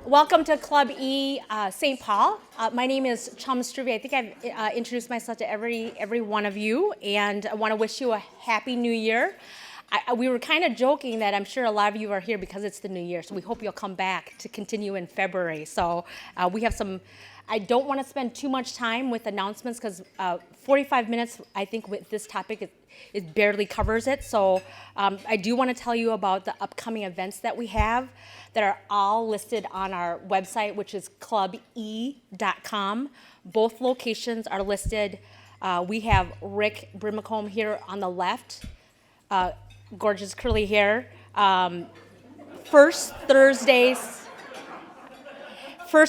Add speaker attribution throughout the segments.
Speaker 1: Welcome to Club E St. Paul. My name is Chum Struve. I think I've introduced myself to every one of you, and I want to wish you a happy new year. We were kind of joking that I'm sure a lot of you are here because it's the new year, so we hope you'll come back to continue in February. So we have some, I don't want to spend too much time with announcements because 45 minutes, I think, with this topic, it barely covers it. So I do want to tell you about the upcoming events that we have that are all listed on our website, which is clube.com. Both locations are listed. We have Rick Brimacombe here on the left, gorgeous curly hair. First Thursdays,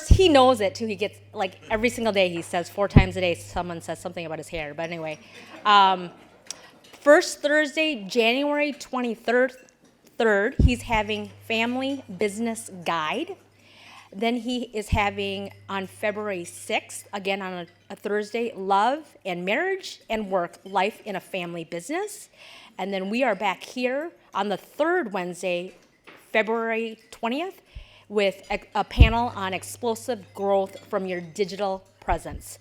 Speaker 1: he knows it too. He gets, like, every single day he says 4 times a day someone says something about his hair. But anyway, first Thursday, January 23rd, he's having Family Business Guide. Then he is having on February 6th, again on a Thursday, Love and Marriage and Work, Life in a Family Business. And then we are back here on the third Wednesday, February 20th, with a panel on explosive growth from your digital presence.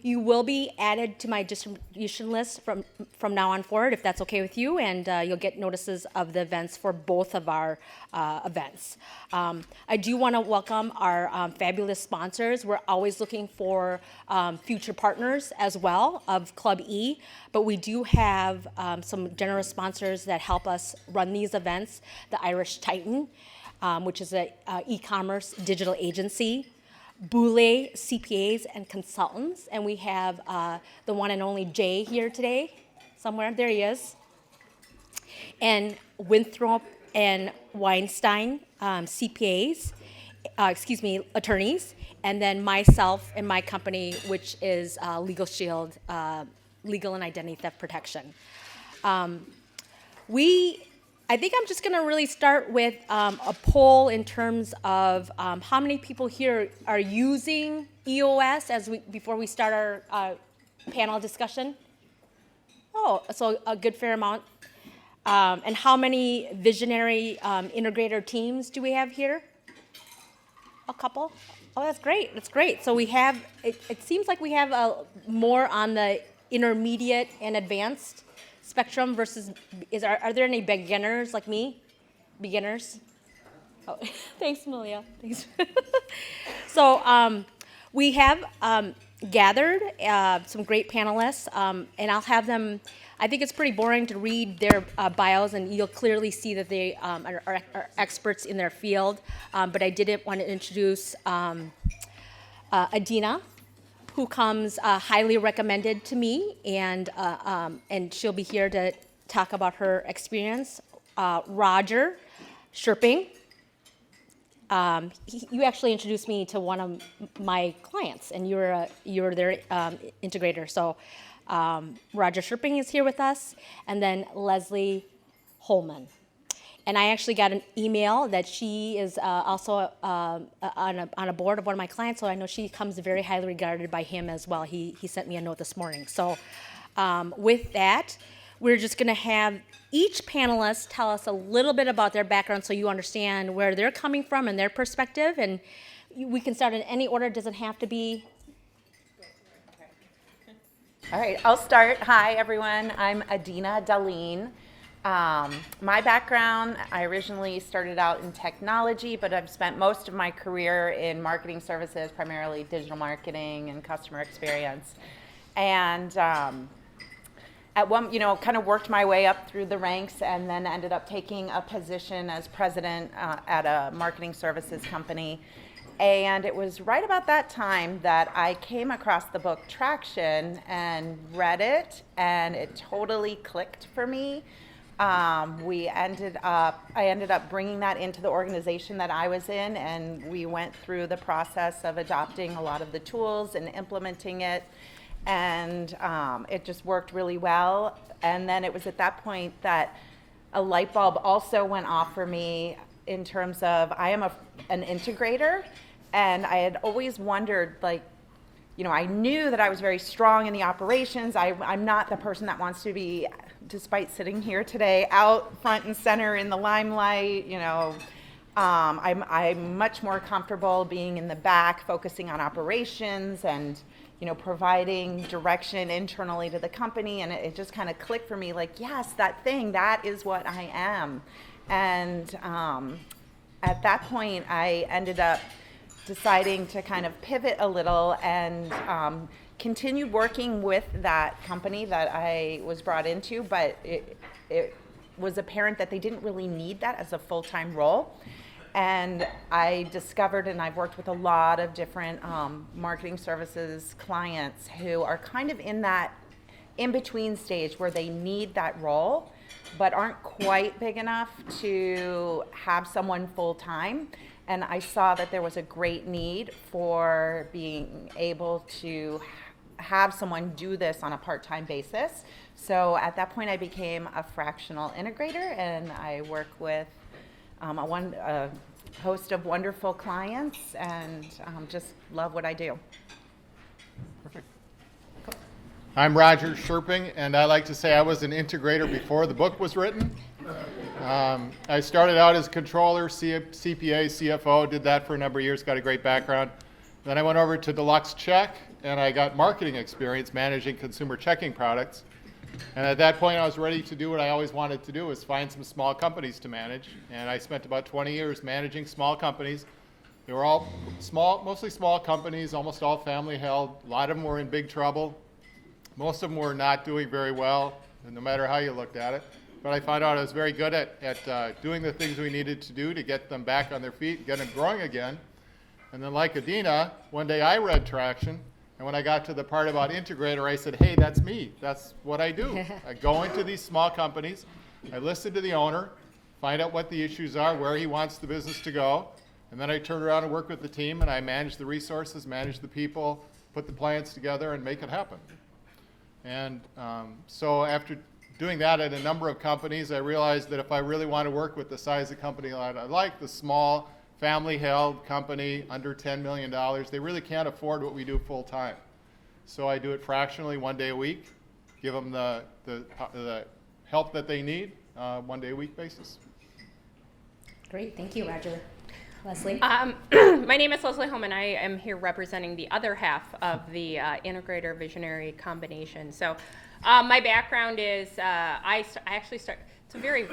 Speaker 1: You will be added to my distribution list from now on forward, if that's okay with you, and you'll get notices of the events for both of our events. I do want to welcome our fabulous sponsors. We're always looking for future partners as well of Club E, but we do have some generous sponsors that help us run these events. The Irish Titan, which is an e-commerce digital agency. Boulay CPAs and Consultants, and we have the one and only Jay here today, somewhere, there he is. And Winthrop and Weinstein CPAs, attorneys, and then myself and my company, which is Legal Shield, Legal and Identity Theft Protection. I think I'm just going to really start with a poll in terms of how many people here are using EOS before we start our panel discussion. Oh, so a good fair amount. And how many visionary integrator teams do we have here? A couple. Oh, that's great. That's great. So we have. It seems like we have more on the intermediate and advanced spectrum versus, are there any beginners like me? Beginners? Oh, thanks, Malia. Thanks. So we have gathered some great panelists, and I'll have them, I think it's pretty boring to read their bios, and you'll clearly see that they are experts in their field, but I did want to introduce Adina, who comes highly recommended to me, and she'll be here to talk about her experience. Roger Sherping, you actually introduced me to one of my clients, and you were their integrator. So Roger Sherping is here with us, and then Leslie Holman. And I actually got an email that she is also on a board of one of my clients, so I know she comes very highly regarded by him as well. He sent me a note this morning. So with that, we're just going to have each panelist tell us a little bit about their background so you understand where they're coming from and their perspective. And we can start in any order. It doesn't have to be.
Speaker 2: All right, I'll start. Hi, everyone. I'm Adina Daleen. My background, I originally started out in technology, but I've spent most of my career in marketing services, primarily digital marketing and customer experience. And at one, kind of worked my way up through the ranks and then ended up taking a position as president at a marketing services company. And it was right about that time that I came across the book Traction and read it, and it totally clicked for me. I ended up bringing that into the organization that I was in, and we went through the process of adopting a lot of the tools and implementing it, and it just worked really well. And then it was at that point that a light bulb also went off for me in terms of I am an integrator, and I had always wondered, I knew that I was very strong in the operations. I'm not the person that wants to be, despite sitting here today, out front and center in the limelight, I'm much more comfortable being in the back, focusing on operations and, providing direction internally to the company. And it just kind of clicked for me, like, yes, that is what I am. And at that point, I ended up deciding to kind of pivot a little and continued working with that company that I was brought into, but it was apparent that they didn't really need that as a full-time role. And I discovered, and I've worked with a lot of different marketing services clients who are kind of in that in-between stage where they need that role, but aren't quite big enough to have someone full-time. And I saw that there was a great need for being able to have someone do this on a part-time basis. So at that point, I became a fractional integrator, and I work with a host of wonderful clients, and just love what I do.
Speaker 3: Perfect. I'm Roger Sherping, and I like to say I was an integrator before the book was written. I started out as controller, CPA, CFO, did that for a number of years, got a great background. Then I went over to Deluxe Check, and I got marketing experience managing consumer checking products. And at that point, I was ready to do what I always wanted to do, was find some small companies to manage. And I spent about 20 years managing small companies. They were all small, mostly small companies, almost all family held. A lot of them were in big trouble. Most of them were not doing very well, no matter how you looked at it. But I found out I was very good at doing the things we needed to do to get them back on their feet, get them growing again. And then like Adina, one day I read Traction. And when I got to the part about integrator, I said, hey, that's me. That's what I do. I go into these small companies, I listen to the owner, find out what the issues are, where he wants the business to go, and then I turn around and work with the team, and I manage the resources, manage the people, put the plans together, and make it happen. And so after doing that at a number of companies, I realized that if I really want to work with the size of company that I like, the small, family-held company, under $10 million, they really can't afford what we do full-time. So I do it fractionally, 1 day a week, give them the help that they need, 1 day a week basis.
Speaker 1: Great, thank you, Roger. Leslie?
Speaker 4: My name is Leslie Holman. I am here representing the other half of the integrator visionary combination. So my background is, I actually started, it's a very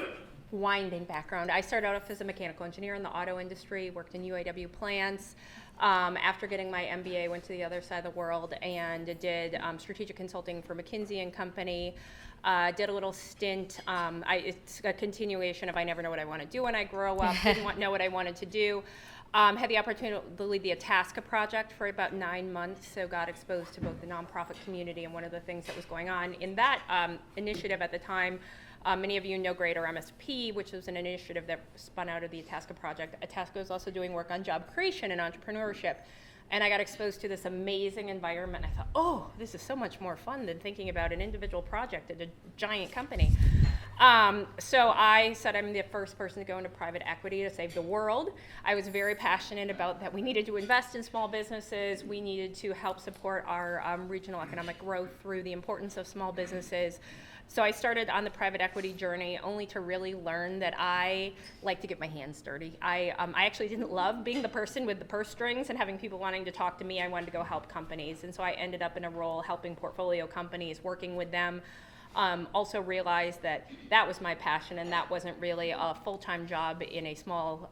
Speaker 4: winding background. I started out as a mechanical engineer in the auto industry, worked in UAW plants. After getting my MBA, went to the other side of the world and did strategic consulting for McKinsey and Company. Did a little stint. It's a continuation of I never know what I want to do when I grow up. Didn't know what I wanted to do. Had the opportunity to lead the Itasca project for about 9 months, so got exposed to both the nonprofit community and one of the things that was going on in that initiative at the time. Many of you know Greater MSP, which was an initiative that spun out of the Itasca project. Itasca is also doing work on job creation and entrepreneurship. And I got exposed to this amazing environment. I thought, oh, this is so much more fun than thinking about an individual project at a giant company. So I said I'm the first person to go into private equity to save the world. I was very passionate about that we needed to invest in small businesses. We needed to help support our regional economic growth through the importance of small businesses. So I started on the private equity journey only to really learn that I like to get my hands dirty. I actually didn't love being the person with the purse strings and having people wanting to talk to me. I wanted to go help companies. And so I ended up in a role helping portfolio companies, working with them. Also realized that that was my passion and that wasn't really a full-time job in a small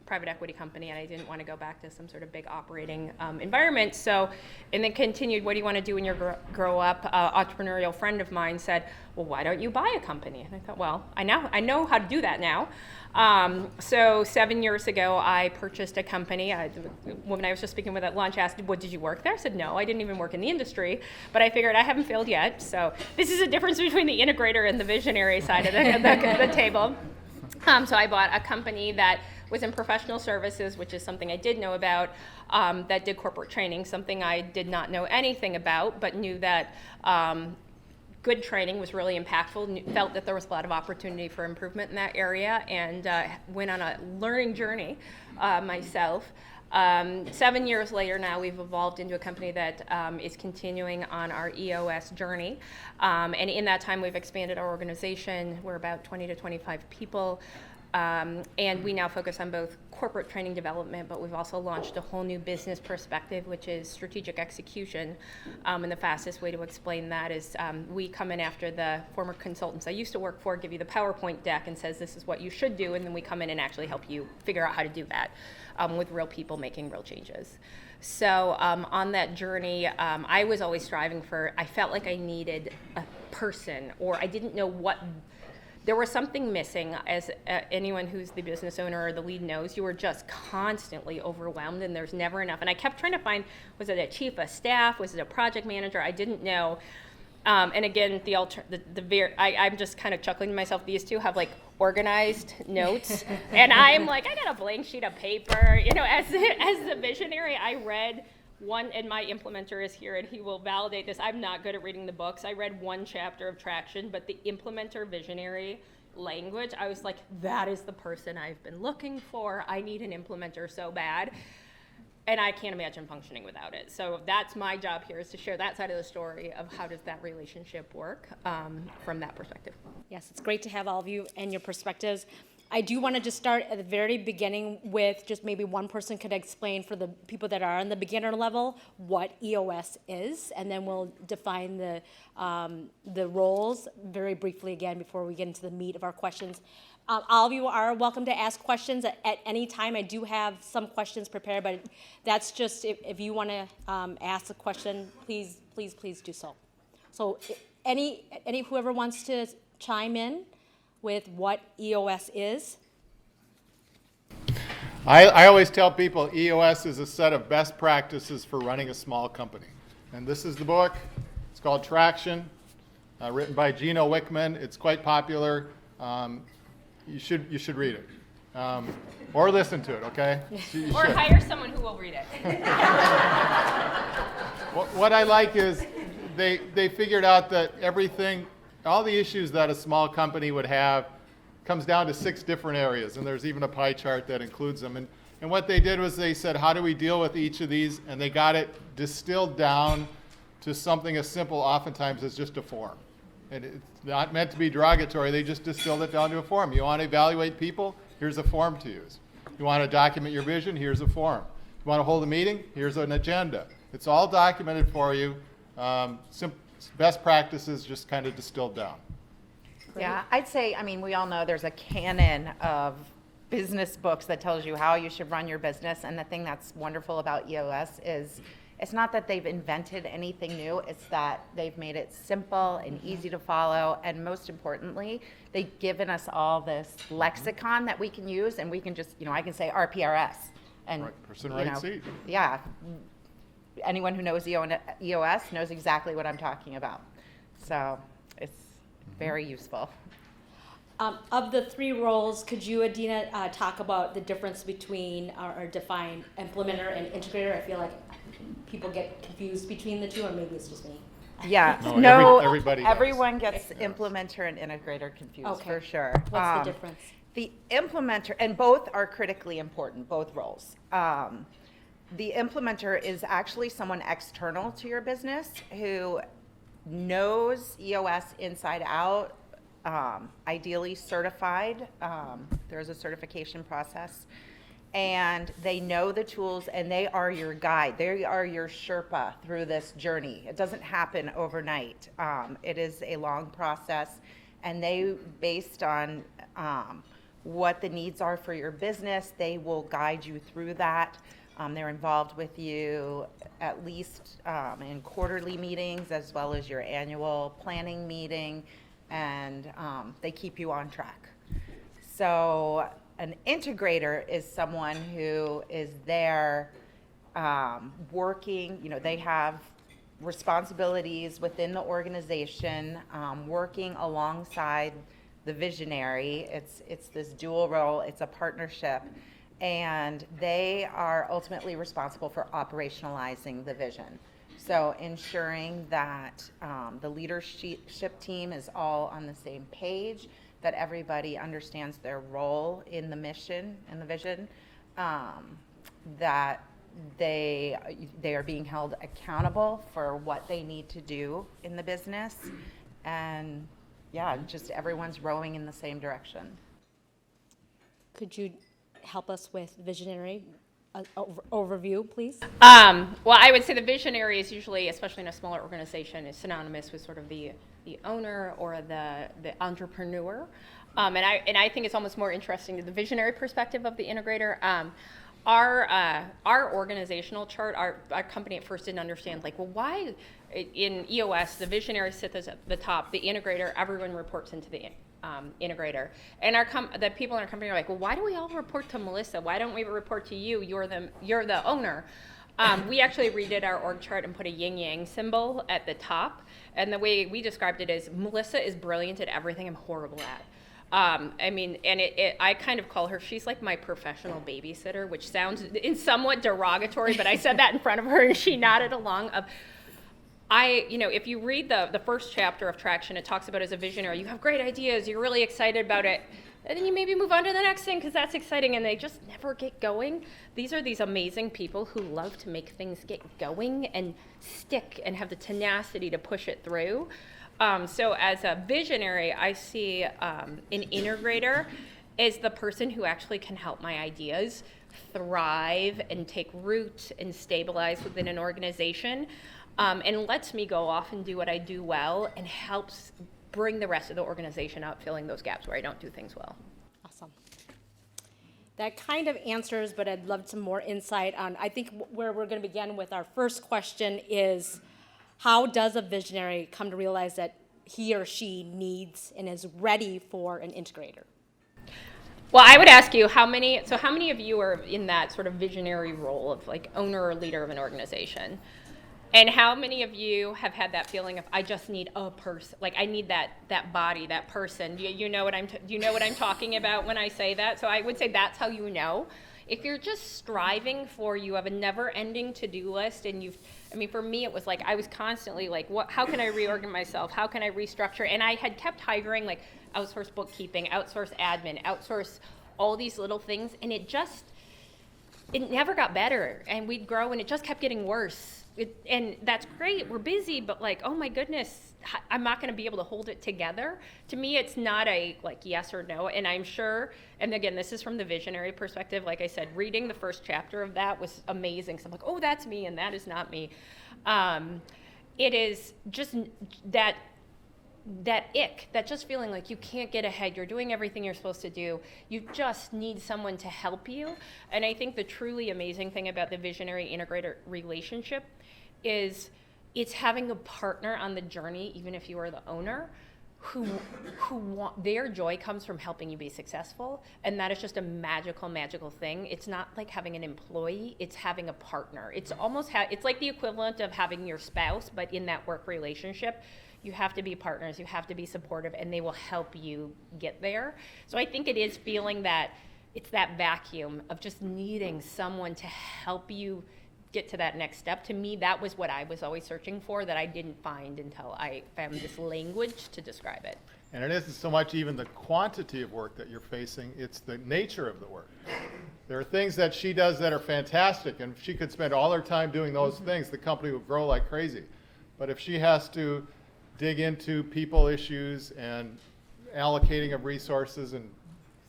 Speaker 4: private equity company, and I didn't want to go back to some sort of big operating environment. So, and then continued, what do you want to do when you grow up? Entrepreneurial friend of mine said, well, why don't you buy a company? And I thought, well, I know how to do that now. So 7 years ago, I purchased a company. The woman I was just speaking with at lunch asked, well, did you work there? I said, no, I didn't even work in the industry, but I figured I haven't failed yet. So this is a difference between the integrator and the visionary side of the table. So I bought a company that was in professional services, which is something I did know about, that did corporate training, something I did not know anything about, but knew that good training was really impactful, felt that there was a lot of opportunity for improvement in that area, and went on a learning journey myself. 7 years later now, we've evolved into a company that is continuing on our EOS journey. And in that time, we've expanded our organization. We're about 20 to 25 people. And we now focus on both corporate training development, but we've also launched a whole new business perspective, which is strategic execution. And the fastest way to explain that is we come in after the former consultants I used to work for give you the PowerPoint deck and says this is what you should do, and then we come in and actually help you figure out how to do that with real people making real changes. So on that journey, I was always striving for, I felt like I needed a person, or I didn't know what, there was something missing. As anyone who's the business owner or the lead knows, you are just constantly overwhelmed and there's never enough. And I kept trying to find, was it a chief of staff? Was it a project manager? I didn't know. And again, I'm just kind of chuckling to myself. These two have like organized notes, and I'm like, I got a blank sheet of paper. You know, as the visionary, I read one, and my implementer is here, and he will validate this. I'm not good at reading the books. I read one chapter of Traction, but the implementer visionary language, I was like, that is the person I've been looking for. I need an implementer so bad. And I can't imagine functioning without it. So that's my job here, is to share that side of the story of how does that relationship work from that perspective.
Speaker 1: Yes, it's great to have all of you and your perspectives. I do want to just start at the very beginning with just maybe one person could explain for the people that are on the beginner level what EOS is, and then we'll define the roles very briefly again before we get into the meat of our questions. All of you are welcome to ask questions at any time. I do have some questions prepared, but that's just if you want to ask a question, please do so. So any whoever wants to chime in with what EOS is.
Speaker 3: I always tell people EOS is a set of best practices for running a small company. And this is the book. It's called Traction, written by Gino Wickman. It's quite popular. You should read it. Or listen to it, okay? You
Speaker 4: Or
Speaker 3: should.
Speaker 4: hire someone who will read it.
Speaker 3: What I like is they figured out that everything, all the issues that a small company would have comes down to 6 different areas, and there's even a pie chart that includes them. And what they did was they said, how do we deal with each of these? And they got it distilled down to something as simple oftentimes as just a form. And it's not meant to be derogatory, they just distilled it down to a form. You want to evaluate people? Here's a form to use. You want to document your vision? Here's a form. You want to hold a meeting? Here's an agenda. It's all documented for you. Best practices just kind of distilled down.
Speaker 2: Yeah, I'd say, I mean, we all know there's a canon of business books that tells you how you should run your business. And the thing that's wonderful about EOS is it's not that they've invented anything new, it's that they've made it simple and easy to follow. And most importantly, they've given us all this lexicon that we can use, and we can just, I can say RPRS. And,
Speaker 3: Right person, right seat.
Speaker 2: Yeah. Anyone who knows EOS knows exactly what I'm talking about. So it's very useful.
Speaker 1: Of the 3 roles, could you, Adina, talk about the difference between or define implementer and integrator? I feel like people get confused between the two, or maybe it's just me.
Speaker 2: Yeah,
Speaker 3: No, everybody does.
Speaker 2: everyone gets implementer and integrator confused,
Speaker 1: Okay.
Speaker 2: for sure.
Speaker 1: What's the difference?
Speaker 2: The implementer, and both are critically important, both roles. The implementer is actually someone external to your business who knows EOS inside out, ideally certified. There's a certification process. And they know the tools, and they are your guide. They are your Sherpa through this journey. It doesn't happen overnight. It is a long process, and they, based on what the needs are for your business, they will guide you through that. They're involved with you at least in quarterly meetings, as well as your annual planning meeting, and they keep you on track. So an integrator is someone who is there working, they have responsibilities within the organization, working alongside the visionary. It's this dual role, it's a partnership, and they are ultimately responsible for operationalizing the vision. So ensuring that the leadership team is all on the same page, that everybody understands their role in the mission and the vision, that they are being held accountable for what they need to do in the business, and just everyone's rowing in the same direction.
Speaker 1: Could you help us with visionary overview, please?
Speaker 4: Well, I would say the visionary is usually, especially in a smaller organization, is synonymous with sort of the owner or the entrepreneur. And I think it's almost more interesting to the visionary perspective of the integrator. Our organizational chart, our company at first didn't understand, like, well, why in EOS the visionary sits at the top, the integrator, everyone reports into the integrator, and the people in our company are like, well, why do we all report to Melissa? Why don't we report to you? You're the owner. We actually redid our org chart and put a yin yang symbol at the top, and the way we described it is Melissa is brilliant at everything I'm horrible at. I mean, and I kind of call her, she's like my professional babysitter, which sounds somewhat derogatory, but I said that in front of her and she nodded along. If you read the first chapter of Traction, it talks about as a visionary, you have great ideas, you're really excited about it, and then you maybe move on to the next thing because that's exciting, and they just never get going. These are these amazing people who love to make things get going and stick and have the tenacity to push it through. So as a visionary, I see an integrator as the person who actually can help my ideas thrive and take root and stabilize within an organization, and lets me go off and do what I do well and helps bring the rest of the organization up, filling those gaps where I don't do things well.
Speaker 1: Awesome. That kind of answers, but I'd love some more insight on, I think where we're going to begin with our first question is, how does a visionary come to realize that he or she needs and is ready for an integrator?
Speaker 4: Well, I would ask you, how many of you are in that sort of visionary role of like owner or leader of an organization? And how many of you have had that feeling of, I just need a person, like I need that body, that person? You know what I'm talking about when I say that? So I would say that's how you know. If you're just striving for, you have a never-ending to-do list, and for me, it was like I was constantly like, how can I reorganize myself? How can I restructure? And I had kept hiring like outsource bookkeeping, outsource admin, outsource all these little things, and it never got better. And we'd grow, and it just kept getting worse. And that's great, we're busy, but like, oh my goodness, I'm not going to be able to hold it together. To me, it's not a like yes or no, and I'm sure, and again, this is from the visionary perspective, like I said, reading the first chapter of that was amazing. So I'm like, oh, that's me, and that is not me. It is just that ick, that just feeling like you can't get ahead, you're doing everything you're supposed to do, you just need someone to help you. And I think the truly amazing thing about the visionary integrator relationship is it's having a partner on the journey, even if you are the owner, who their joy comes from helping you be successful, and that is just a magical thing. It's not like having an employee, it's having a partner. It's almost it's like the equivalent of having your spouse, but in that work relationship. You have to be partners, you have to be supportive, and they will help you get there. So I think it is feeling that it's that vacuum of just needing someone to help you get to that next step. To me, that was what I was always searching for, that I didn't find until I found this language to describe it.
Speaker 3: And it isn't so much even the quantity of work that you're facing, it's the nature of the work. There are things that she does that are fantastic, and if she could spend all her time doing those things, the company would grow like crazy. But if she has to dig into people issues and allocating of resources and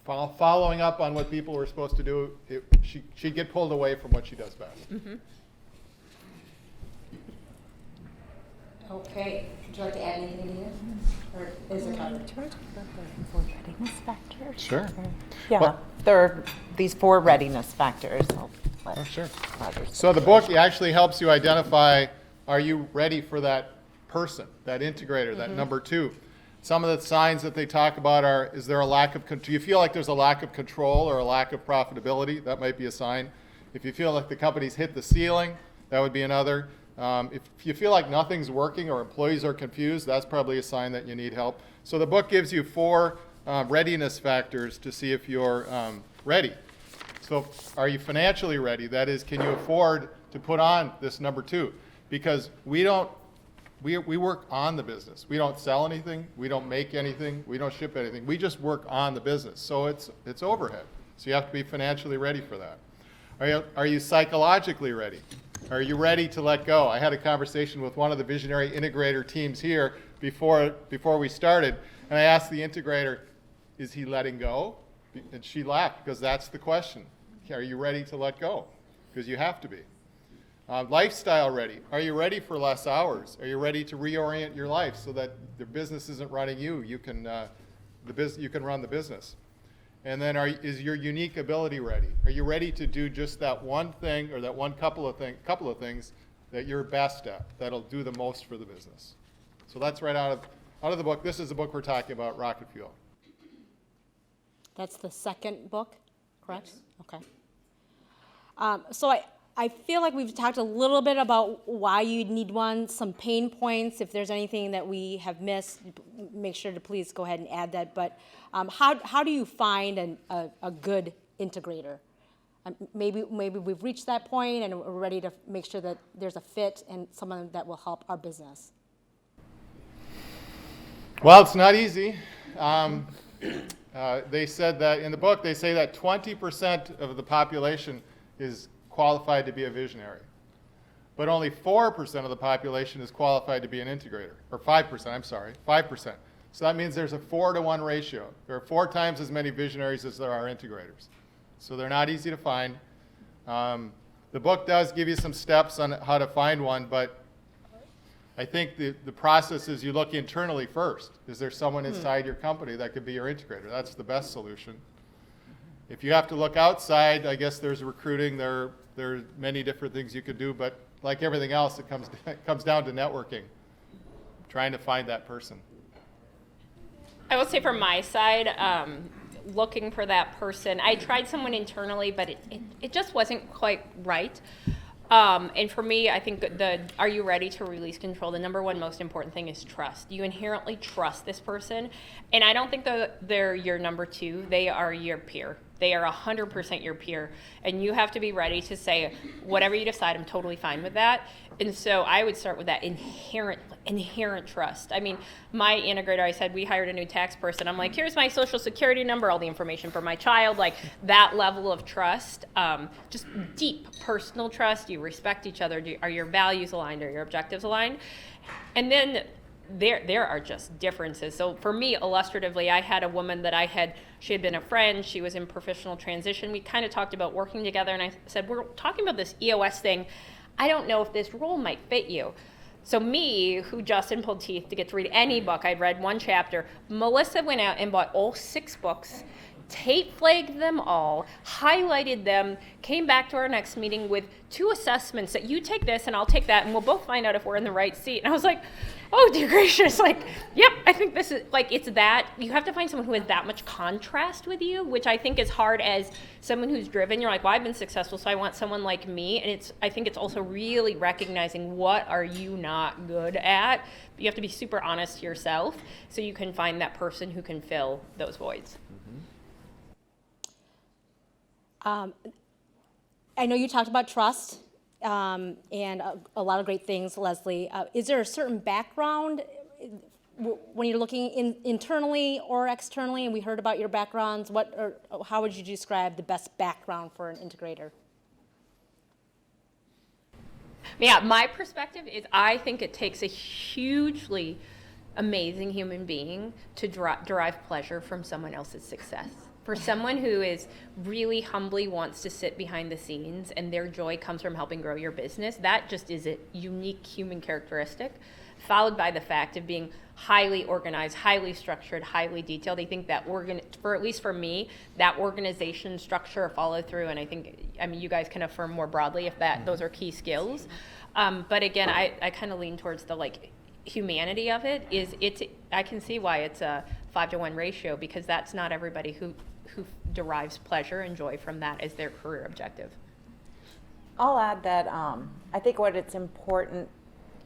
Speaker 3: following up on what people were supposed to do, she'd get pulled away from what she does best.
Speaker 4: Mm-hmm.
Speaker 1: Okay. Would you like to add anything to this? Or is it covered?
Speaker 2: Four readiness factors.
Speaker 3: Sure.
Speaker 2: Yeah,
Speaker 3: Well-
Speaker 2: there are these 4 readiness factors.
Speaker 3: Oh, sure.
Speaker 2: Roger.
Speaker 3: So the book actually helps you identify, are you ready for that person, that integrator, that number 2? Some of the signs that they talk about are, is there a lack of, do you feel like there's a lack of control or a lack of profitability? That might be a sign. If you feel like the company's hit the ceiling, that would be another. If you feel like nothing's working or employees are confused, that's probably a sign that you need help. So the book gives you 4 readiness factors to see if you're ready. So are you financially ready? That is, can you afford to put on this number 2? Because we work on the business. We don't sell anything. We don't make anything. We don't ship anything. We just work on the business. So it's overhead. So you have to be financially ready for that. Are you psychologically ready? Are you ready to let go? I had a conversation with one of the visionary integrator teams here before we started, and I asked the integrator, is he letting go? And she laughed because that's the question. Are you ready to let go? Because you have to be. Lifestyle ready. Are you ready for less hours? Are you ready to reorient your life so that the business isn't running you? You can run the business. And then is your unique ability ready? Are you ready to do just that one thing or that one couple of things that you're best at that'll do the most for the business? So that's right out of the book. This is the book we're talking about, Rocket Fuel.
Speaker 1: That's the second book, correct? Okay. So I feel like we've talked a little bit about why you need one, some pain points. If there's anything that we have missed, make sure to please go ahead and add that. But how do you find a good integrator? Maybe we've reached that point and we're ready to make sure that there's a fit and someone that will help our business.
Speaker 3: Well, it's not easy. They said that in the book, they say that 20% of the population is qualified to be a visionary. But only 4% of the population is qualified to be an integrator. Or 5%, I'm sorry, 5%. So that means there's a 4-to-1 ratio. There are 4 times as many visionaries as there are integrators. So they're not easy to find. The book does give you some steps on how to find one, but I think the process is you look internally first. Is there someone inside your company that could be your integrator? That's the best solution. If you have to look outside, I guess there's recruiting. There are many different things you could do, but like everything else, it comes down to networking, trying to find that person.
Speaker 4: I will say from my side, looking for that person. I tried someone internally, but it just wasn't quite right. And for me, I think are you ready to release control? The number one most important thing is trust. You inherently trust this person. And I don't think they're your number 2. They are your peer. They are 100% your peer. And you have to be ready to say, whatever you decide, I'm totally fine with that. And so I would start with that inherent trust. I mean, my integrator, I said, we hired a new tax person. I'm like, here's my social security number, all the information for my child, like that level of trust, just deep personal trust. You respect each other. Are your values aligned? Are your objectives aligned? And then there are just differences. So for me, illustratively, I had a woman that she had been a friend. She was in professional transition. We kind of talked about working together, and I said, we're talking about this EOS thing. I don't know if this role might fit you. So me, who just pulled teeth to get to read any book, I'd read 1 chapter. Melissa went out and bought all 6 books, tape flagged them all, highlighted them, came back to our next meeting with 2 assessments that you take this and I'll take that and we'll both find out if we're in the right seat. And I was like, oh dear gracious, like, yep, I think this is, like, it's that, you have to find someone who has that much contrast with you, which I think is hard as someone who's driven. You're like, well, I've been successful, so I want someone like me. And I think it's also really recognizing what are you not good at. You have to be super honest to yourself so you can find that person who can fill those voids.
Speaker 1: I know you talked about trust and a lot of great things, Leslie. Is there a certain background when you're looking internally or externally? And we heard about your backgrounds. How would you describe the best background for an integrator?
Speaker 4: Yeah, my perspective is I think it takes a hugely amazing human being to derive pleasure from someone else's success. For someone who is really humbly wants to sit behind the scenes and their joy comes from helping grow your business, that just is a unique human characteristic, followed by the fact of being highly organized, highly structured, highly detailed. I think that at least for me, that organization, structure, follow through, and I mean, you guys can affirm more broadly if those are key skills. But again, I kind of lean towards the humanity of it. I can see why it's a 5-to-1 ratio, because that's not everybody who derives pleasure and joy from that as their career objective.
Speaker 2: I'll add that I think what it's important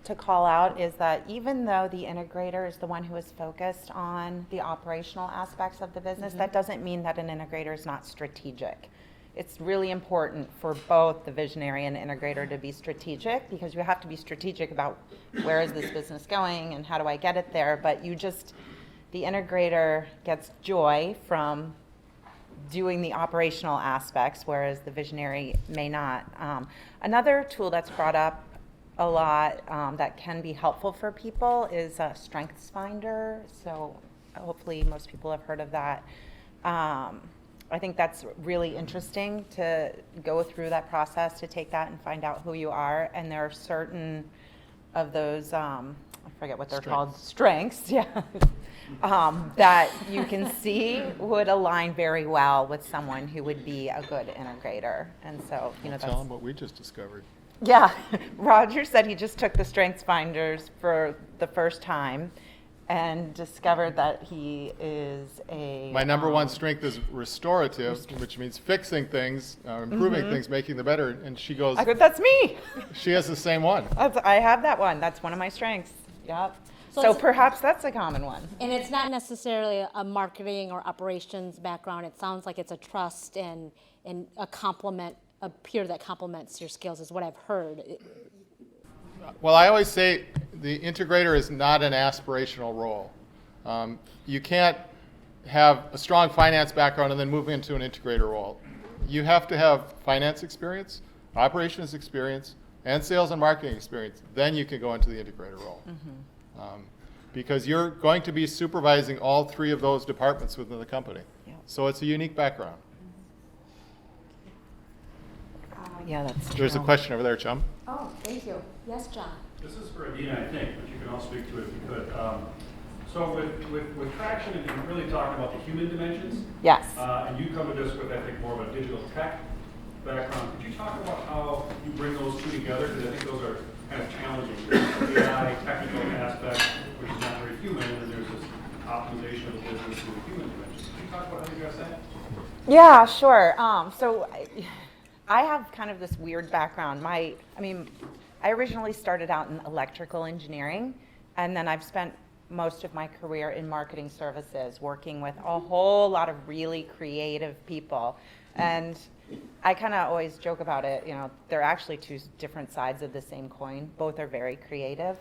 Speaker 2: to call out is that even though the integrator is the one who is focused on the operational aspects of the business, that doesn't mean that an integrator is not strategic. It's really important for both the visionary and the integrator to be strategic, because you have to be strategic about where is this business going and how do I get it there. But the integrator gets joy from doing the operational aspects, whereas the visionary may not. Another tool that's brought up a lot that can be helpful for people is a Strengths Finder. So hopefully most people have heard of that. I think that's really interesting to go through that process, to take that and find out who you are. And there are certain of those, I forget what they're called, strengths, yeah, that you can see would align very well with someone who would be a good integrator. And so, you know,
Speaker 3: Tell
Speaker 2: that's,
Speaker 3: them what we just discovered.
Speaker 2: yeah. Roger said he just took the Strengths Finders for the first time and discovered that he is a...
Speaker 3: My number one strength is restorative, which means fixing things, improving things, making them better. And she goes,
Speaker 2: I go, that's me.
Speaker 3: she has the same one.
Speaker 2: I have that one. That's one of my strengths. Yep.
Speaker 1: So
Speaker 2: So
Speaker 1: it's-
Speaker 2: perhaps that's a common one.
Speaker 1: And it's not necessarily a marketing or operations background. It sounds like it's a trust and a complement, a peer that complements your skills is what I've heard.
Speaker 3: Well, I always say the integrator is not an aspirational role. You can't have a strong finance background and then move into an integrator role. You have to have finance experience, operations experience, and sales and marketing experience. Then you can go into the integrator role. Because you're going to be supervising all three of those departments within the company.
Speaker 2: Yeah.
Speaker 3: So it's a unique background.
Speaker 2: Yeah, that's true.
Speaker 3: There's a question over there, chum.
Speaker 1: Oh, thank you. Yes, John.
Speaker 5: This is for Adina, I think, but you can all speak to it if you could. So with traction and really talking about the human dimensions,
Speaker 2: Yes.
Speaker 5: and you come to this with, I think, more of a digital tech background. Could you talk about how you bring those two together? Because I think those are kind of challenging. There's the AI technical aspect, which is not very human, and then there's this optimization of the business through the human dimensions. Could you talk about how you guys that?
Speaker 2: Yeah, sure. So I have kind of this weird background. I originally started out in electrical engineering, and then I've spent most of my career in marketing services, working with a whole lot of really creative people. And I kind of always joke about it, you know, they're actually two different sides of the same coin. Both are very creative.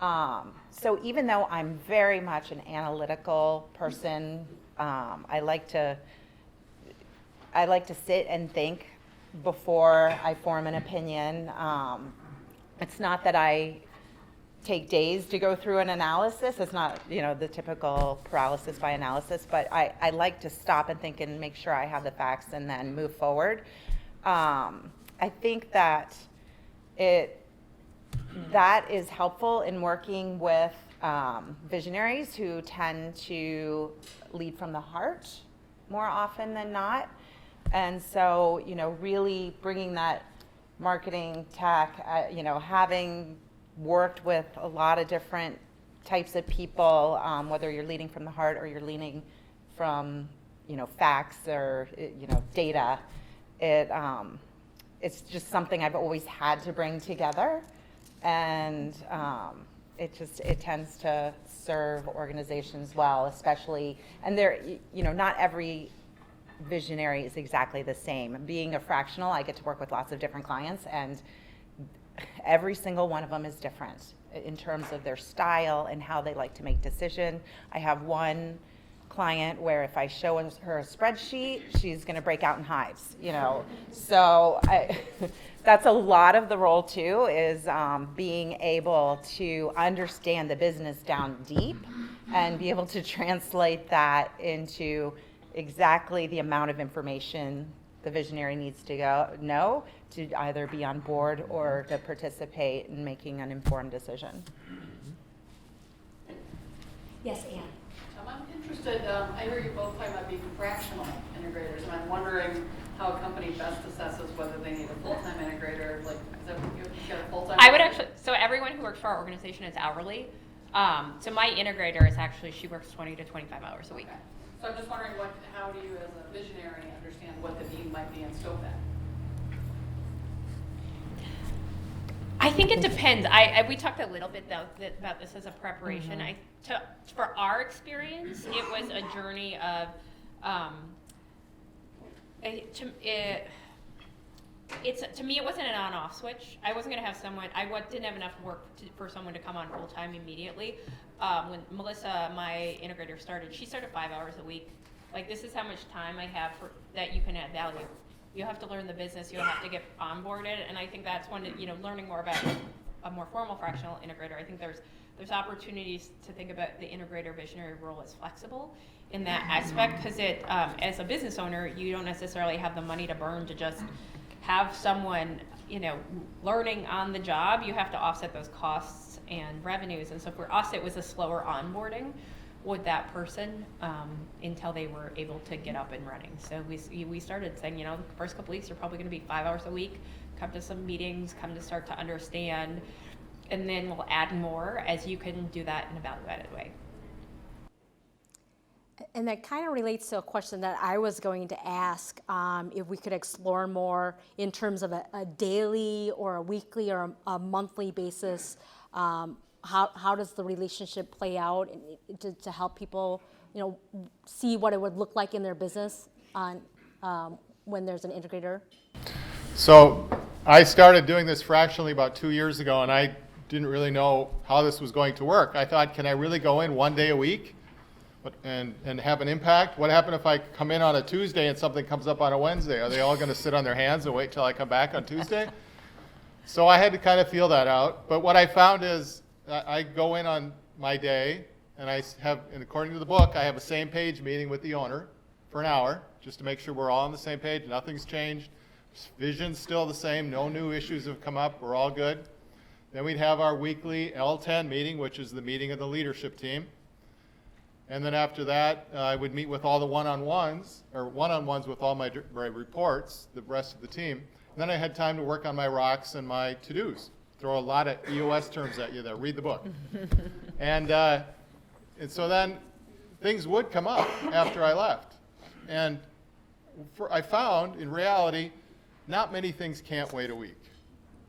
Speaker 2: So even though I'm very much an analytical person, I like to sit and think before I form an opinion. It's not that I take days to go through an analysis. It's not, you know, the typical paralysis by analysis, but I like to stop and think and make sure I have the facts and then move forward. I think that that is helpful in working with visionaries who tend to lead from the heart more often than not. And so, you know, really bringing that marketing tech, you know, having worked with a lot of different types of people, whether you're leading from the heart or you're leading from, you know, facts or, you know, data, it's just something I've always had to bring together. And it tends to serve organizations well, especially, and there, you know, not every visionary is exactly the same. Being a fractional, I get to work with lots of different clients, and every single one of them is different in terms of their style and how they like to make decisions. I have one client where if I show her a spreadsheet, she's going to break out in hives, you know. So that's a lot of the role too, is being able to understand the business down deep and be able to translate that into exactly the amount of information the visionary needs to know to either be on board or to participate in making an informed decision.
Speaker 1: Yes, Anne.
Speaker 6: I'm interested, I hear you both talking about being fractional integrators, and I'm wondering how a company best assesses whether they need a full-time integrator, like, is that what you get a full-time?
Speaker 4: I would actually, so everyone who works for our organization is hourly. So my integrator is actually, she works 20 to 25 hours a week.
Speaker 6: Okay. So I'm just wondering how do you as a visionary understand what the need might be in scope then?
Speaker 4: I think it depends. We talked a little bit about this as a preparation. For our experience, it was a journey of, to me, it wasn't an on-off switch. I wasn't going to have someone, didn't have enough work for someone to come on full-time immediately. When Melissa, my integrator, started, she started 5 hours a week. Like, this is how much time I have that you can add value. You have to learn the business, you have to get onboarded, and I think that's when, you know, learning more about a more formal fractional integrator, I think there's there's opportunities to think about the integrator visionary role as flexible in that aspect, because it, as a business owner, you don't necessarily have the money to burn to just have someone, learning on the job. You have to offset those costs and revenues. And so for us, it was a slower onboarding with that person until they were able to get up and running. So we started saying, the first couple weeks are probably going to be 5 hours a week. Come to some meetings, come to start to understand, and then we'll add more as you can do that in a value-added way.
Speaker 1: And that kind of relates to a question that I was going to ask, if we could explore more in terms of a daily or a weekly or a monthly basis. How does the relationship play out to help people, see what it would look like in their business on when there's an integrator?
Speaker 3: So I started doing this fractionally about 2 years ago, and I didn't really know how this was going to work. I thought, can I really go in 1 day a week and have an impact? What happened if I come in on a Tuesday and something comes up on a Wednesday? Are they all going to sit on their hands and wait till I come back on Tuesday? So I had to kind of feel that out. But what I found is I go in on my day, and and according to the book, I have a same page meeting with the owner for an hour, just to make sure we're all on the same page, nothing's changed. Vision's still the same, no new issues have come up, we're all good. Then we'd have our weekly L10 meeting, which is the meeting of the leadership team. And then after that, I would meet with all the one-on-ones with all my reports, the rest of the team. And then I had time to work on my rocks and my to-dos. Throw a lot of EOS terms at you there, read the book. And so then things would come up after I left. And I found, in reality, not many things can't wait a week.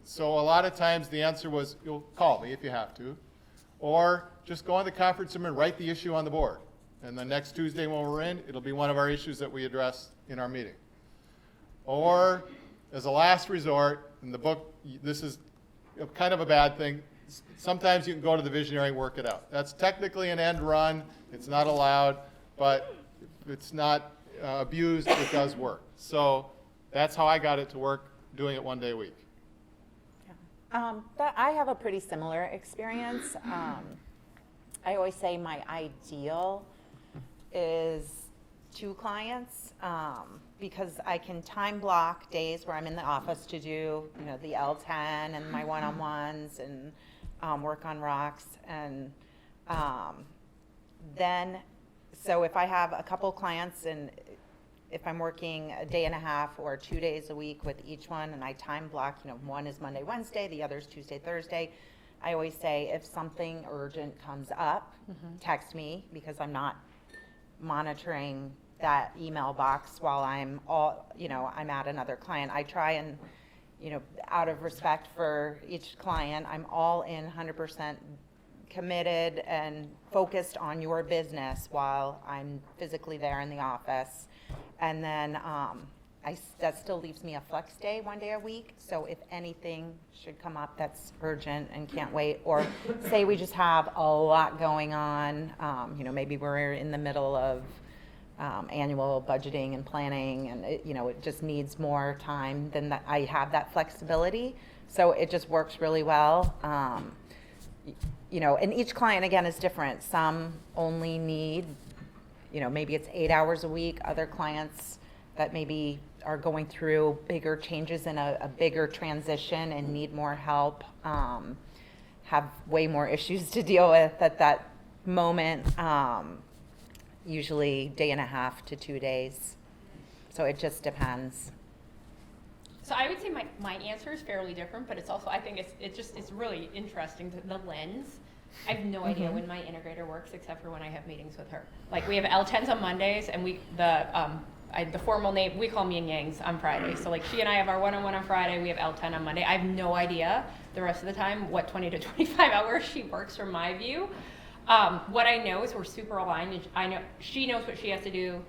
Speaker 3: So a lot of times the answer was, you'll call me if you have to, or just go in the conference room and write the issue on the board. And the next Tuesday when we're in, it'll be one of our issues that we address in our meeting. Or, as a last resort, in the book, this is kind of a bad thing, sometimes you can go to the visionary and work it out. That's technically an end run, it's not allowed, but if it's not abused, it does work. So that's how I got it to work, doing it 1 day a week.
Speaker 2: I have a pretty similar experience. I always say my ideal is 2 clients, because I can time block days where I'm in the office to do, the L10 and my one-on-ones and work on rocks. And then, so if I have a couple clients and if I'm working a day and a half or 2 days a week with each one, and I time block, one is Monday, Wednesday, the other is Tuesday, Thursday, I always say if something urgent comes up, text me, because I'm not monitoring that email box while I'm I'm at another client. I try and, out of respect for each client, I'm all in 100% committed and focused on your business while I'm physically there in the office. And then that still leaves me a flex day 1 day a week. So if anything should come up that's urgent and can't wait, or say we just have a lot going on, maybe we're in the middle of annual budgeting and planning, and it just needs more time, then I have that flexibility. So it just works really well. And each client again is different. Some only need, maybe it's 8 hours a week. Other clients that maybe are going through bigger changes in a bigger transition and need more help, have way more issues to deal with at that moment, usually day and a half to 2 days. So it just depends.
Speaker 4: So I would say my answer is fairly different, but it's also, I think it's really interesting, the lens. I have no idea when my integrator works except for when I have meetings with her. Like we have L10s on Mondays, and the formal name, we call them yin yangs on Friday. So like she and I have our one-on-one on Friday, we have L10 on Monday. I have no idea the rest of the time what 20 to 25 hours she works from my view. What I know is we're super aligned, and I know she knows what she has to do,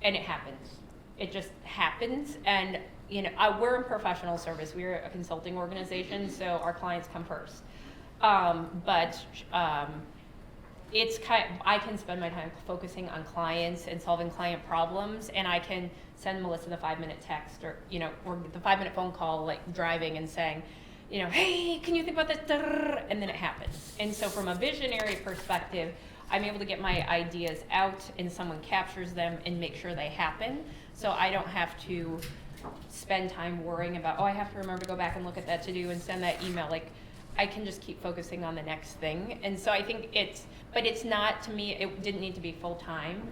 Speaker 4: and it happens. It just happens. And we're in professional service. We're a consulting organization, so our clients come first. I can spend my time focusing on clients and solving client problems, and I can send Melissa the 5-minute text or the 5-minute phone call, like driving and saying, hey, can you think about this? And then it happens. And so from a visionary perspective, I'm able to get my ideas out and someone captures them and make sure they happen. So I don't have to spend time worrying about, I have to remember to go back and look at that to do and send that email. Like, I can just keep focusing on the next thing. And so I think but it's not, to me, it didn't need to be full time.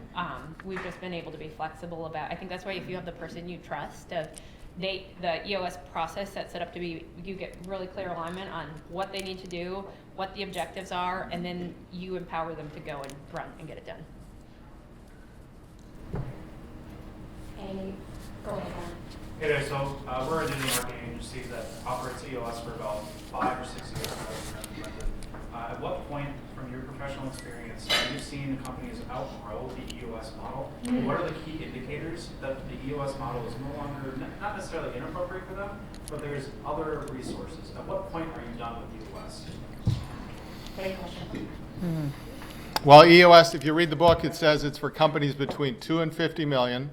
Speaker 4: We've just been able to be flexible about, I think that's why if you have the person you trust, the EOS process that's set up to be, you get really clear alignment on what they need to do, what the objectives are, and then you empower them to go and run and get it done.
Speaker 1: Go ahead.
Speaker 7: Hey there, so we're a digital marketing agency that operates EOS for about 5 or 6 years. At what point, from your professional experience, have you seen companies outgrow the EOS model? What are the key indicators that the EOS model is no longer, not necessarily inappropriate for them, but there's other resources? At what point are you done with EOS?
Speaker 1: Great question.
Speaker 3: Well, EOS, if you read the book, it says it's for companies between 2 and 50 million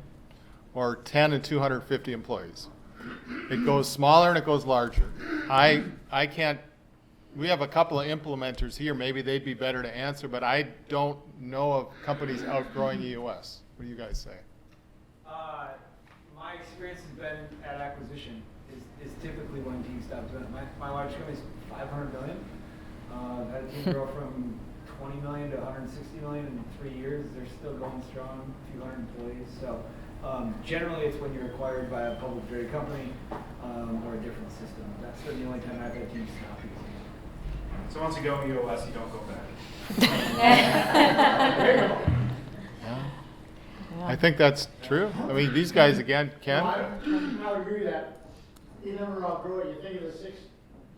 Speaker 3: or 10 and 250 employees. It goes smaller and it goes larger. I can't, we have a couple of implementers here, maybe they'd be better to answer, but I don't know of companies outgrowing EOS. What do you guys say?
Speaker 8: My experience has been at acquisition is typically when teams stop doing it. My large company is 500 million. Had a team grow from 20 million to 160 million in 3 years. They're still going strong, a few hundred employees. So generally it's when you're acquired by a public traded company or a different system. That's the only time I've had teams stop using it.
Speaker 7: So once you go EOS, you don't go back.
Speaker 3: Yeah. I think that's true. I mean, these guys, again, Ken?
Speaker 9: No, I agree that you never outgrow it. You think of the 6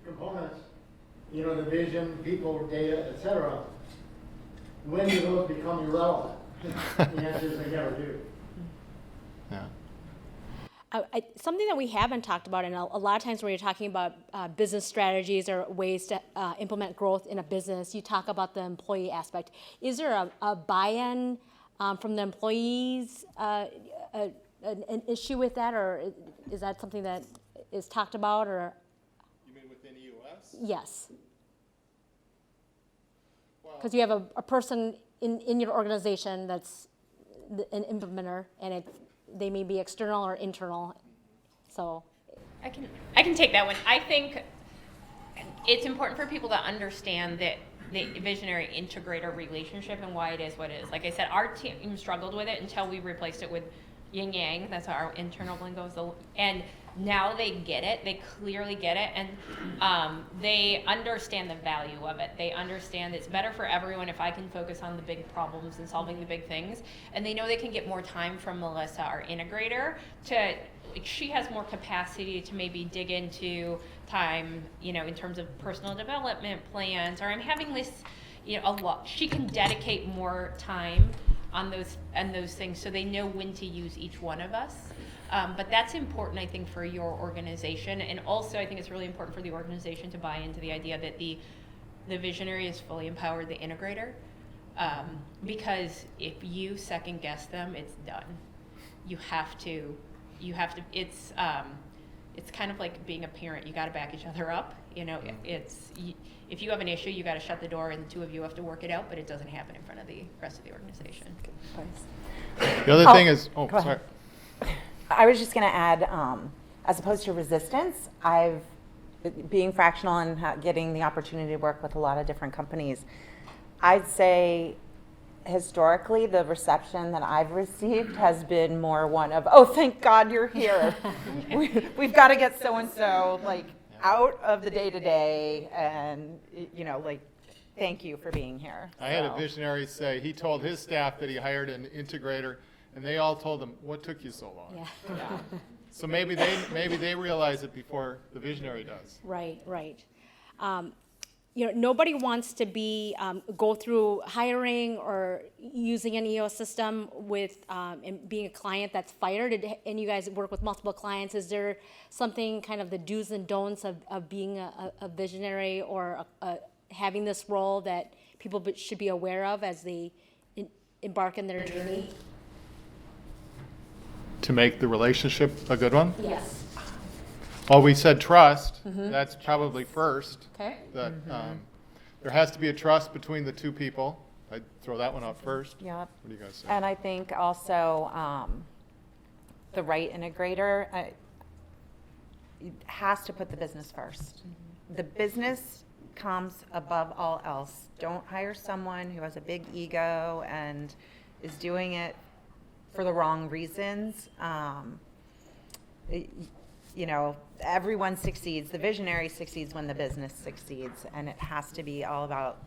Speaker 9: components, the vision, people, data, etc. When do those become irrelevant? The answer is they never do.
Speaker 3: Yeah.
Speaker 1: Something that we haven't talked about, and a lot of times when you're talking about business strategies or ways to implement growth in a business, you talk about the employee aspect. Is there a buy-in from the employees, an issue with that, or is that something that is talked about, or?
Speaker 3: You mean within EOS?
Speaker 1: Yes. Because you have a person in your organization that's an implementer, and they may be external or internal. So
Speaker 4: I can take that one. I think it's important for people to understand that the visionary integrator relationship and why it is what it is. Like I said, our team struggled with it until we replaced it with yin yang. That's our internal lingo. And now they get it. They clearly get it, and they understand the value of it. They understand it's better for everyone if I can focus on the big problems and solving the big things. And they know they can get more time from Melissa, our integrator, she has more capacity to maybe dig into time, in terms of personal development plans, or I'm having this, a lot. She can dedicate more time on those things, so they know when to use each one of us. But that's important, I think, for your organization, and also I think it's really important for the organization to buy into the idea that the visionary is fully empowered the integrator, because if you second guess them, it's done. You have to. It's kind of like being a parent. You got to back each other up. If you have an issue, you got to shut the door, and the two of you have to work it out. But it doesn't happen in front of the rest of the organization.
Speaker 3: The other thing is,
Speaker 2: go
Speaker 3: sorry.
Speaker 2: ahead. I was just going to add, as opposed to resistance, being fractional and getting the opportunity to work with a lot of different companies, I'd say historically the reception that I've received has been more one of, oh, thank God you're here. We've got to get so-and-so out of the day-to-day, and thank you for being here.
Speaker 3: I had a visionary say he told his staff that he hired an integrator, and they all told him, "What took you so long?"
Speaker 1: yeah.
Speaker 3: So maybe they realize it before the visionary does.
Speaker 1: Right. Nobody wants to go through hiring or using an EOS system with and being a client that's fired. And you guys work with multiple clients. Is there something kind of the do's and don'ts of being a visionary or having this role that people should be aware of as they embark in their journey?
Speaker 3: To make the relationship a good one?
Speaker 1: Yes.
Speaker 3: Well, we said trust. That's probably first.
Speaker 1: Okay.
Speaker 3: That there has to be a trust between the two people. I'd throw that one out first.
Speaker 2: Yep.
Speaker 3: What do you guys say?
Speaker 2: And I think also the right integrator has to put the business first. The business comes above all else. Don't hire someone who has a big ego and is doing it for the wrong reasons. You know, everyone succeeds. The visionary succeeds when the business succeeds, and it has to be all about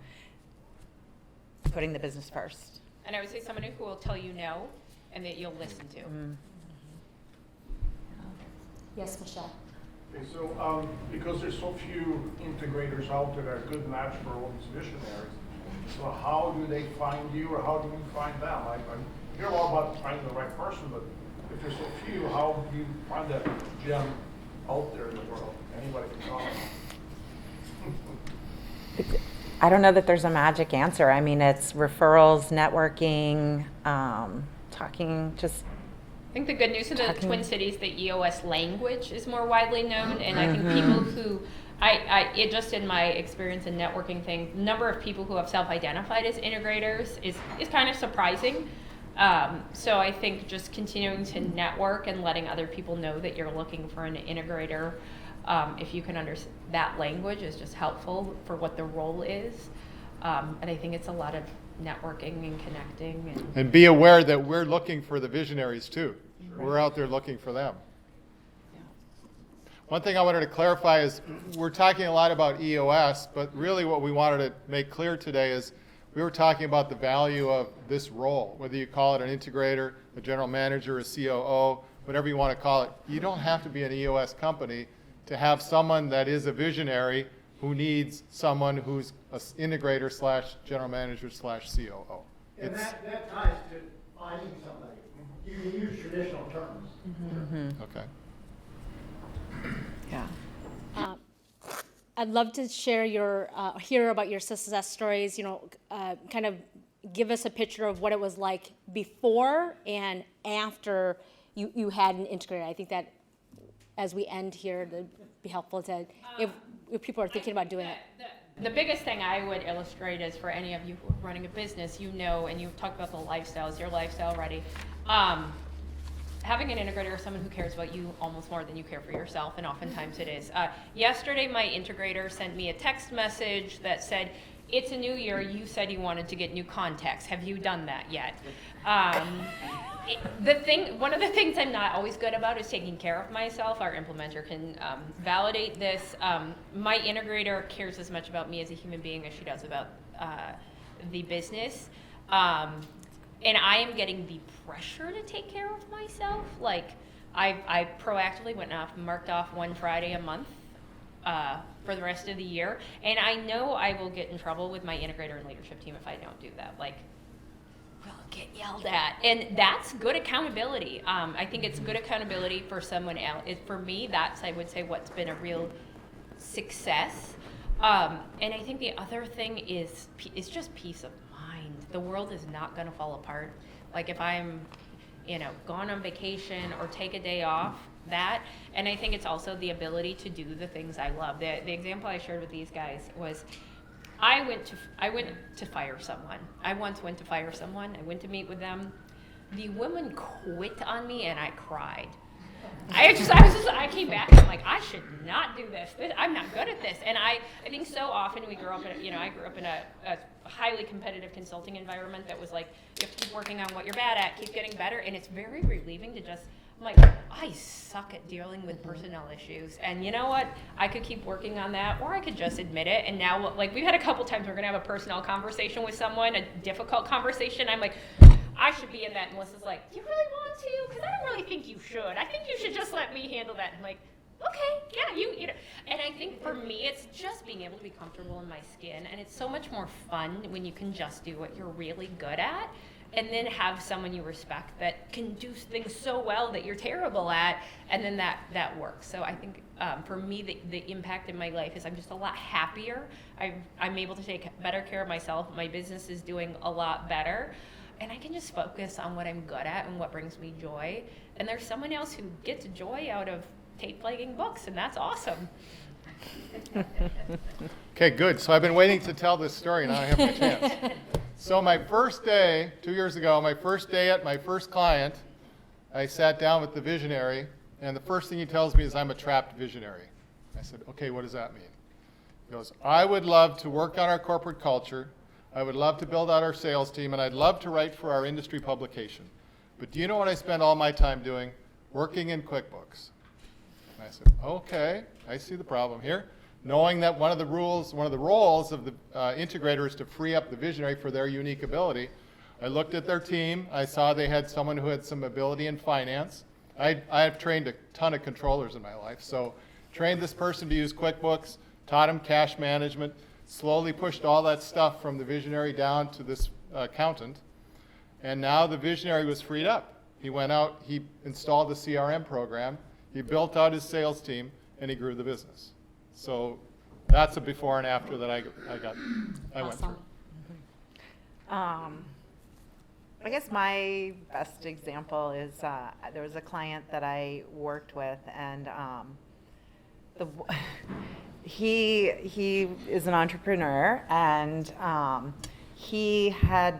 Speaker 2: putting the business first.
Speaker 4: And I would say someone who will tell you no and that you'll listen to.
Speaker 1: Yes, Michelle.
Speaker 10: Okay, so because there's so few integrators out there that are a good match for all these visionaries, so how do they find you or how do you find them? I hear a lot about finding the right person, but if there's so few, how do you find that gem out there in the world? Anybody can talk.
Speaker 2: I don't know that there's a magic answer. I mean, it's referrals, networking, talking, just
Speaker 4: I think the good news in the Twin Cities, the EOS language is more widely known, and I think people who, it just in my experience in networking thing, the number of people who have self-identified as integrators is kind of surprising. So I think just continuing to network and letting other people know that you're looking for an integrator, if you can understand that language, is just helpful for what the role is. And I think it's a lot of networking and connecting.
Speaker 3: And be aware that we're looking for the visionaries too. We're out there looking for them. One thing I wanted to clarify is we're talking a lot about EOS, but really what we wanted to make clear today is we were talking about the value of this role, whether you call it an integrator, a general manager, a COO, whatever you want to call it. You don't have to be an EOS company to have someone that is a visionary who needs someone who's an integrator / general manager / COO.
Speaker 9: And that ties to finding somebody. You can use traditional terms.
Speaker 3: Okay.
Speaker 2: yeah.
Speaker 1: I'd love to share hear about your success stories, kind of give us a picture of what it was like before and after you had an integrator. I think that as we end here, it'd be helpful to, if people are thinking about doing it.
Speaker 4: The biggest thing I would illustrate is for any of you who are running a business, and you've talked about the lifestyles, your lifestyle already. Having an integrator is someone who cares about you almost more than you care for yourself, and oftentimes it is. Yesterday, my integrator sent me a text message that said, "It's a new year, you said you wanted to get new contacts. Have you done that yet?" One of the things I'm not always good about is taking care of myself. Our implementer can validate this. My integrator cares as much about me as a human being as she does about the business. And I am getting the pressure to take care of myself. Like, I proactively went off, marked off one Friday a month for the rest of the year. And I know I will get in trouble with my integrator and leadership team if I don't do that. Like, we'll get yelled at. And that's good accountability. I think it's good accountability for someone else. For me, that's, I would say, what's been a real success. And I think the other thing is just peace of mind. The world is not going to fall apart. Like if I'm, gone on vacation or take a day off, and I think it's also the ability to do the things I love. The example I shared with these guys was I went to fire someone. I once went to fire someone. I went to meet with them. The woman quit on me and I cried. I came back and I'm like, I should not do this. I'm not good at this. And I think so often we grow up in, I grew up in a highly competitive consulting environment that was like, you have to keep working on what you're bad at, keep getting better. And it's very relieving to just, I'm like, I suck at dealing with personnel issues. And you know what? I could keep working on that, or I could just admit it. And now, like, we've had a couple times we're going to have a personnel conversation with someone, a difficult conversation. I'm like, I should be in that. And Melissa's like, you really want to? Because I don't really think you should. I think you should just let me handle that. I'm like, okay, yeah, you know. And I think for me, it's just being able to be comfortable in my skin. And it's so much more fun when you can just do what you're really good at, and then have someone you respect that can do things so well that you're terrible at, and then that works. So I think for me, the impact in my life is I'm just a lot happier. I'm able to take better care of myself. My business is doing a lot better. And I can just focus on what I'm good at and what brings me joy. And there's someone else who gets joy out of tape-legging books, and that's awesome.
Speaker 3: Okay, good. So I've been waiting to tell this story. Now I have my chance. So my first day, 2 years ago, my first day at my first client, I sat down with the visionary, and the first thing he tells me is I'm a trapped visionary. I said, okay, what does that mean? He goes, I would love to work on our corporate culture. I would love to build out our sales team, and I'd love to write for our industry publication. But do you know what I spend all my time doing? Working in QuickBooks. And I said, okay, I see the problem here. Knowing that one of the roles of the integrator is to free up the visionary for their unique ability, I looked at their team. I saw they had someone who had some ability in finance. I've trained a ton of controllers in my life, so trained this person to use QuickBooks, taught him cash management, slowly pushed all that stuff from the visionary down to this accountant, and now the visionary was freed up. He went out, he installed the CRM program, he built out his sales team, and he grew the business. So that's a before and after that I went through.
Speaker 2: I guess my best example is there was a client that I worked with, and he is an entrepreneur, and he had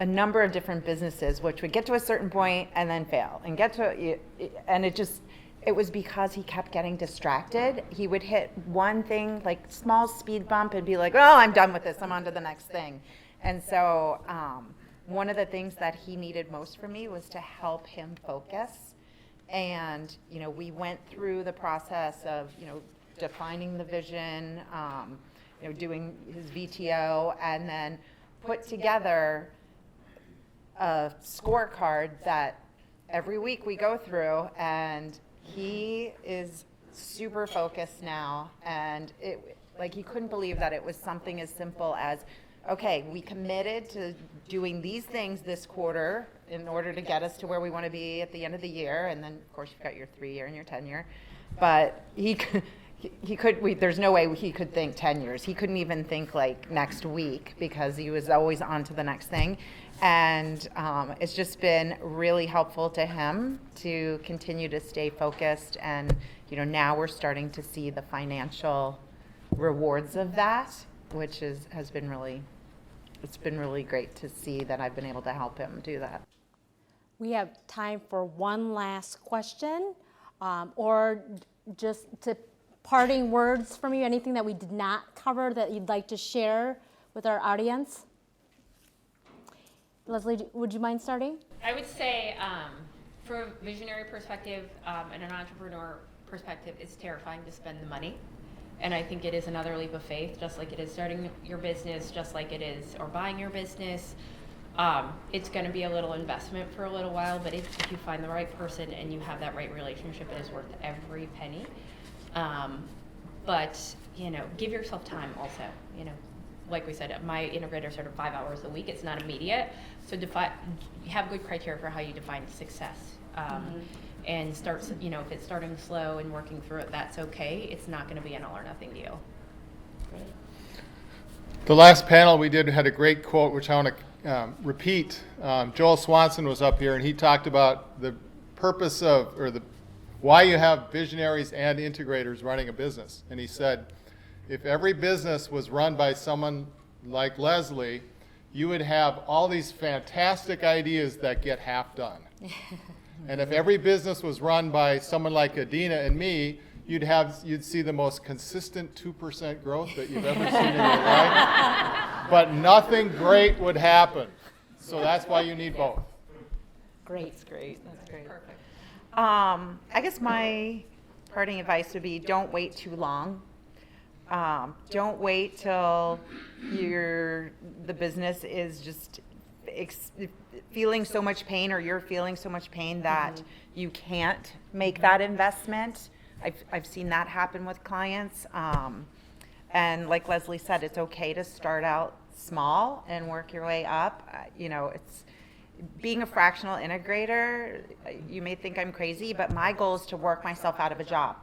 Speaker 2: a number of different businesses which would get to a certain point and then fail, and it was because he kept getting distracted. He would hit one thing, like small speed bump, and be like, oh, I'm done with this, I'm on to the next thing. And so one of the things that he needed most from me was to help him focus. And, we went through the process of, defining the vision, doing his VTO, and then put together a scorecard that every week we go through, and he is super focused now, and he couldn't believe that it was something as simple as, okay, we committed to doing these things this quarter in order to get us to where we want to be at the end of the year, and then of course you've got your 3-year and your 10-year, but there's no way he could think 10 years. He couldn't even think like next week because he was always on to the next thing. And it's just been really helpful to him to continue to stay focused. And, now we're starting to see the financial rewards of that, which has been really great to see that I've been able to help him do that.
Speaker 1: We have time for one last question, or just to parting words from you, anything that we did not cover that you'd like to share with our audience? Leslie, would you mind starting?
Speaker 4: I would say, from a visionary perspective and an entrepreneur perspective, it's terrifying to spend the money. And I think it is another leap of faith, just like it is starting your business, just like it is, or buying your business. It's going to be a little investment for a little while, but if you find the right person and you have that right relationship, it is worth every penny. But, give yourself time also, Like we said, my integrator sort of 5 hours a week. It's not immediate. So have good criteria for how you define success. And start, if it's starting slow and working through it, that's okay. It's not going to be an all or nothing deal.
Speaker 3: The last panel we did had a great quote, which I want to repeat. Joel Swanson was up here, and he talked about the purpose of, why you have visionaries and integrators running a business. And he said, if every business was run by someone like Leslie, you would have all these fantastic ideas that get half done. And if every business was run by someone like Adina and me, you'd see the most consistent 2% growth that you've ever seen in your life. But nothing great would happen. So that's why you need both.
Speaker 2: Great. That's great. Perfect. I guess my parting advice would be, don't wait too long. Don't wait till the business is just feeling so much pain, or you're feeling so much pain that you can't make that investment. I've seen that happen with clients. And like Leslie said, it's okay to start out small and work your way up. It's being a fractional integrator, you may think I'm crazy, but my goal is to work myself out of a job.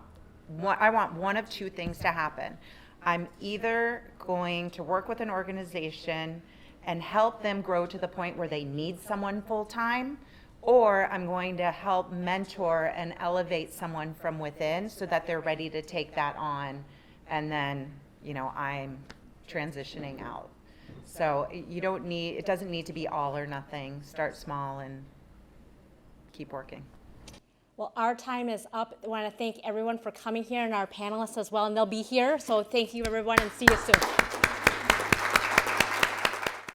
Speaker 2: I want one of two things to happen. I'm either going to work with an organization and help them grow to the point where they need someone full-time, or I'm going to help mentor and elevate someone from within so that they're ready to take that on, and then, you know, I'm transitioning out. So it doesn't need to be all or nothing. Start small and keep working.
Speaker 1: Well, our time is up. I want to thank everyone for coming here and our panelists as well, and they'll be here. So thank you, everyone, and see you soon.